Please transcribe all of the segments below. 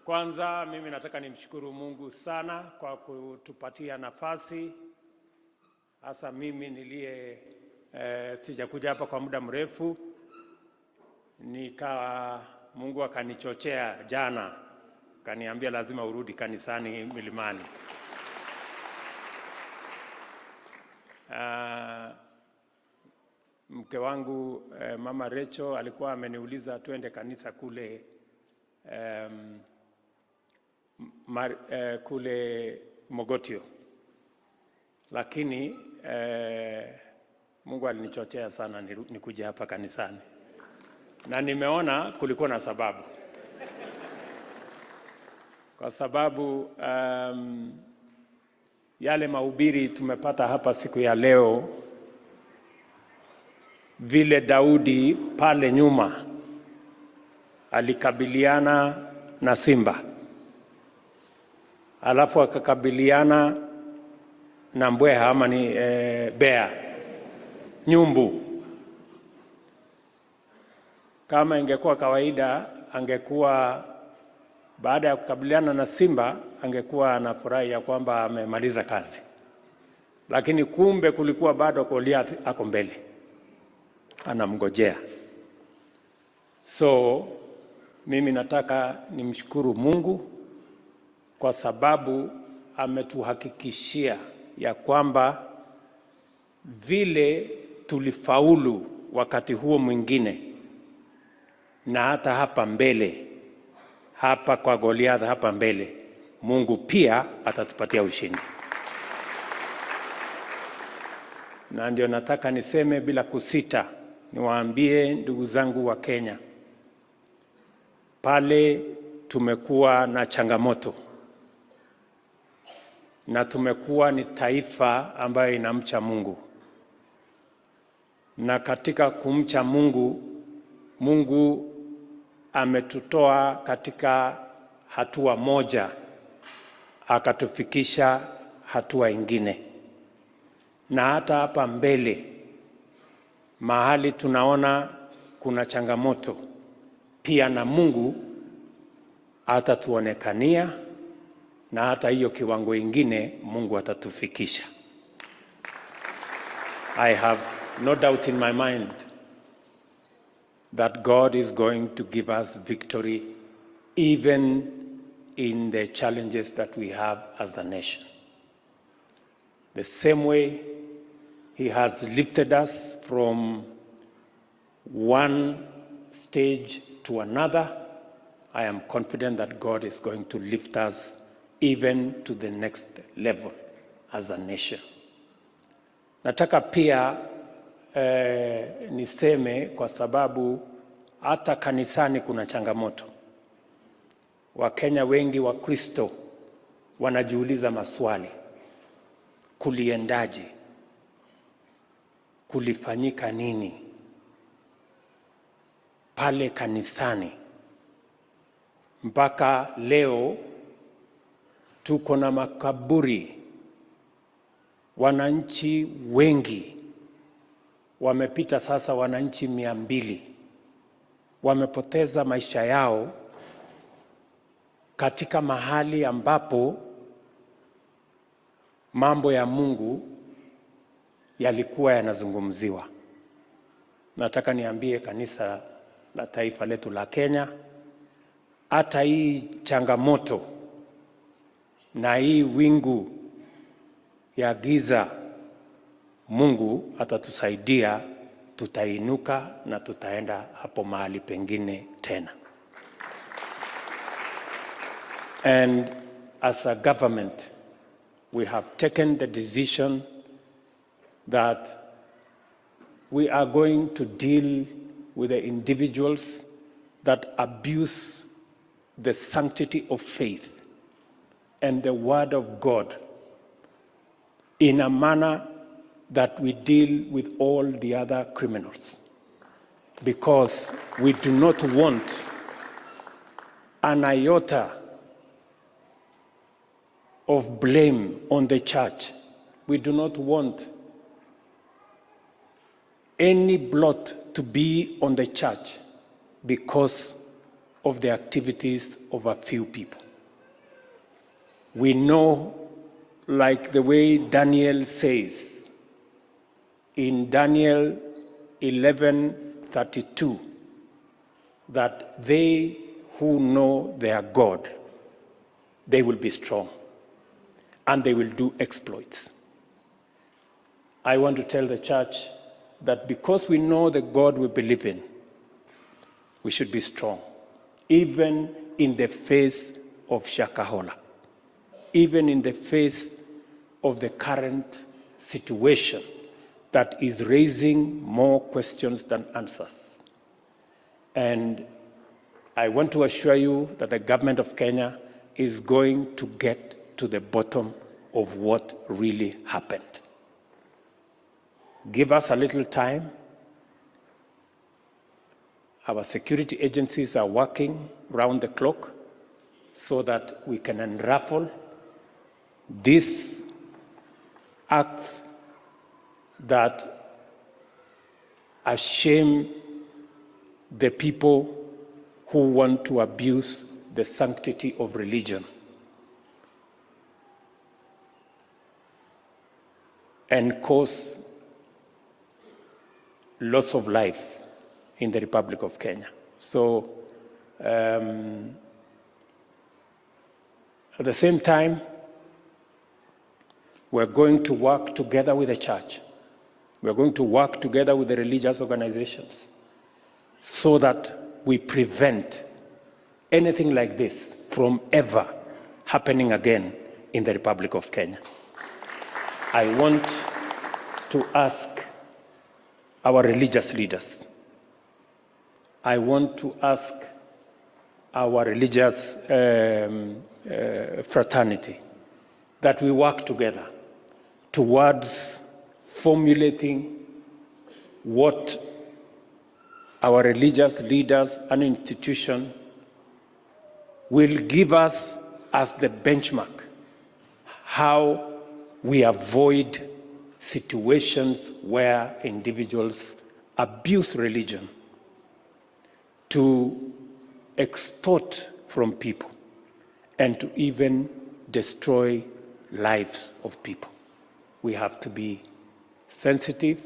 Kwanza mimi nataka nimshukuru Mungu sana kwa kutupatia nafasi. Hasa mimi niliye sijakuja hapa kwa muda mrefu. Mungu akanichochea jana. Kaniambia lazima urudi kanisani Milimani. Mke wangu Mama Recho alikuwa ameniuliza tuende kanisa kule kule Mogotio, lakini Mungu alinichochea sana nikuje hapa kanisani, na nimeona kulikuwa na sababu. Kwa sababu yale mahubiri tumepata hapa siku ya leo, vile Daudi pale nyuma alikabiliana na simba, alafu akakabiliana na mbweha ama ni bea, nyumbu. Kama ingekuwa kawaida, angekuwa baada ya kukabiliana na simba angekuwa anafurahi ya kwamba amemaliza kazi, lakini kumbe kulikuwa bado Goliath ako mbele anamngojea. So mimi nataka nimshukuru Mungu kwa sababu ametuhakikishia ya kwamba vile tulifaulu wakati huo mwingine, na hata hapa mbele, hapa kwa Goliath hapa mbele, Mungu pia atatupatia ushindi. Na ndio nataka niseme bila kusita, niwaambie ndugu zangu wa Kenya, pale tumekuwa na changamoto na tumekuwa ni taifa ambayo inamcha Mungu, na katika kumcha Mungu, Mungu ametutoa katika hatua moja akatufikisha hatua ingine. Na hata hapa mbele mahali tunaona kuna changamoto pia, na Mungu atatuonekania, na hata hiyo kiwango ingine Mungu atatufikisha. I have no doubt in my mind that God is going to give us victory even in the challenges that we have as a nation. The same way He has lifted us from one stage to another, I am confident that God is going to lift us even to the next level as a nation. Nataka pia niseme, kwa sababu hata kanisani kuna changamoto. Wakenya wengi wa Kristo wanajiuliza maswali: kuliendaje? Kulifanyika nini pale kanisani mpaka leo tuko na makaburi? Wananchi wengi wamepita sasa, wananchi 200 wamepoteza maisha yao katika mahali ambapo mambo ya Mungu yalikuwa yanazungumziwa. Nataka niambie kanisa la taifa letu la Kenya, hata hii changamoto na hii wingu ya giza, Mungu atatusaidia, tutainuka na tutaenda hapo mahali pengine tena. And as a government, we have taken the decision that we are going to deal with the individuals that abuse the sanctity of faith and the Word of God in a manner that we deal with all the other criminals, because we do not want an iota of blame on the church. We do not want any blot to be on the church, because of the activities of a few people. We know, like the way Daniel says in Daniel 11:32, that they who know their God, they will be strong and they will do exploits. I want to tell the church that because we know the God we believe in, we should be strong, even in the face of Shakahola, even in the face of the current situation that is raising more questions than answers. And I want to assure you that the government of Kenya is going to get to the bottom of what really happened. Give us a little time. Our security agencies are working round the clock so that we can unravel these acts that shame the people who want to abuse the sanctity of religion and cause loss of life in the Republic of Kenya. So, at the same time, we're going to work together with the church. We're going to work together with the religious organizations so that we prevent anything like this from ever happening again in the Republic of Kenya. I want to ask our religious leaders, I want to ask our religious fraternity that we work together towards formulating what our religious leaders and institution will give us as the benchmark, how we avoid situations where individuals abuse religion to extort from people and to even destroy lives of people. We have to be sensitive,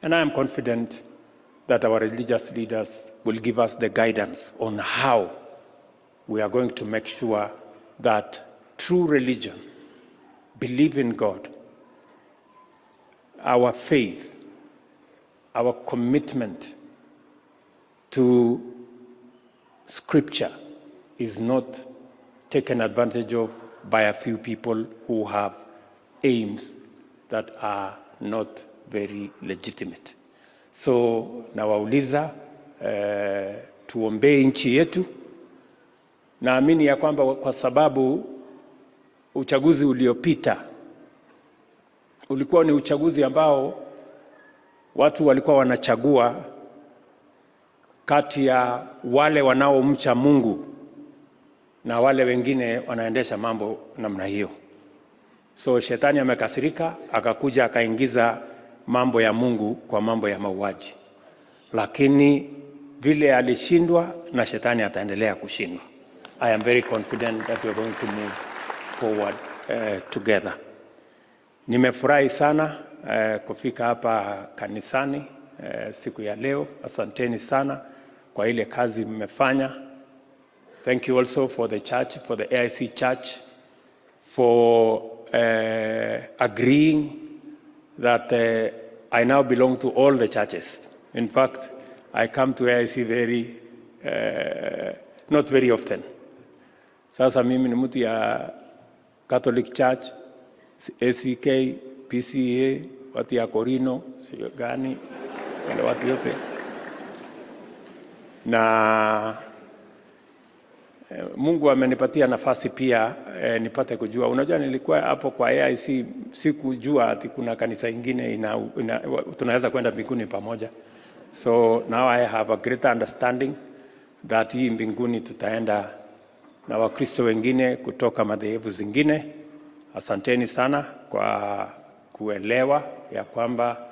and I am confident that our religious leaders will give us the guidance on how we are going to make sure that true religion, belief in God, our faith, our commitment to Scripture is not taken advantage of by a few people who have aims that are not very legitimate. So nawauliza tuombee nchi yetu. Naamini ya kwamba kwa sababu uchaguzi uliopita ulikuwa ni uchaguzi ambao watu walikuwa wanachagua kati ya wale wanaomcha Mungu na wale wengine wanaendesha mambo namna hiyo. So shetani amekasirika, akakuja akaingiza mambo ya Mungu kwa mambo ya mauaji. Lakini vile alishindwa na shetani ataendelea kushindwa. I am very confident that we are going to move forward together. Nimefurahi sana kufika hapa kanisani siku ya leo. Asanteni sana kwa ile kazi mmefanya. Thank you also for the church, for the AIC Church, for agreeing that I now belong to all the churches. In fact, I come to AIC not very often. Sasa mimi ni mtu ya Catholic Church, ACK, PCA, watu ya Korino, sio gani, wale watu yote. Na Mungu amenipatia nafasi pia nipate kujua. Unajua nilikuwa hapo kwa AIC, sikujua ati kuna kanisa ingine tunaweza kwenda mbinguni pamoja. So now I have a greater understanding that hii mbinguni tutaenda na Wakristo wengine kutoka madhehebu zingine. Asanteni sana kwa kuelewa ya kwamba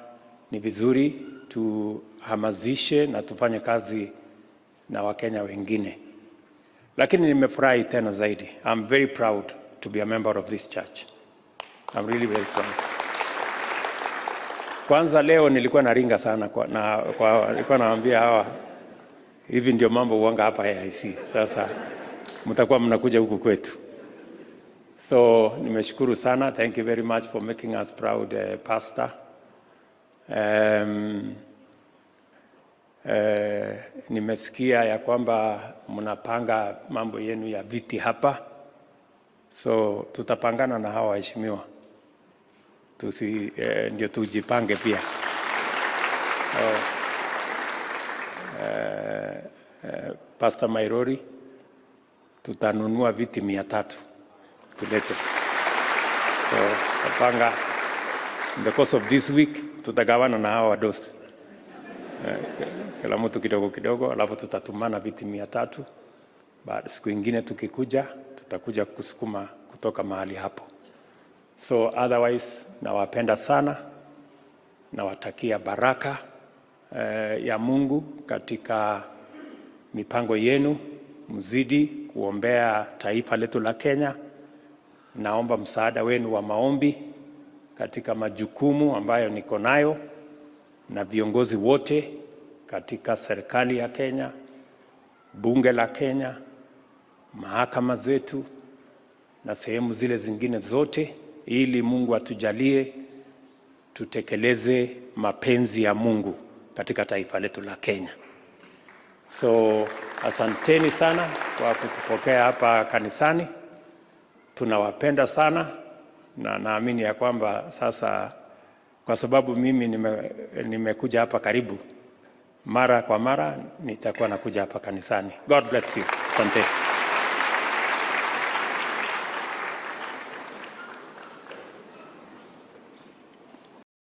ni vizuri tuhamazishe na tufanye kazi na Wakenya wengine. Lakini nimefurahi tena zaidi. I'm very proud to be a member of this church. I'm really very proud. Kwanza leo nilikuwa naringa sana nilikuwa naambia hawa hivi ndio mambo uanga hapa AIC. Sasa mtakuwa mnakuja huku kwetu. So nimeshukuru sana. Thank you very much for making us proud, Pastor. Nimesikia ya kwamba mnapanga mambo yenu ya viti hapa. So tutapangana na hawa waheshimiwa. Ndio tujipange pia. Pastor Mairori, tutanunua viti 300 tulete. So tutapanga in the course of this week, tutagawana na hawa wadosi. Kila mtu kidogo kidogo, alafu tutatumana viti 300. Baada siku nyingine tukikuja, tutakuja kusukuma kutoka mahali hapo. So otherwise, nawapenda sana, nawatakia baraka ya Mungu katika mipango yenu. Mzidi kuombea taifa letu la Kenya. Naomba msaada wenu wa maombi katika majukumu ambayo niko nayo na viongozi wote katika serikali ya Kenya, bunge la Kenya, mahakama zetu na sehemu zile zingine zote, ili Mungu atujalie tutekeleze mapenzi ya Mungu katika taifa letu la Kenya. So asanteni sana kwa kutupokea hapa kanisani. Tunawapenda sana na naamini ya kwamba sasa, kwa sababu mimi nimekuja hapa karibu, mara kwa mara nitakuwa nakuja hapa kanisani. God bless you. Asante.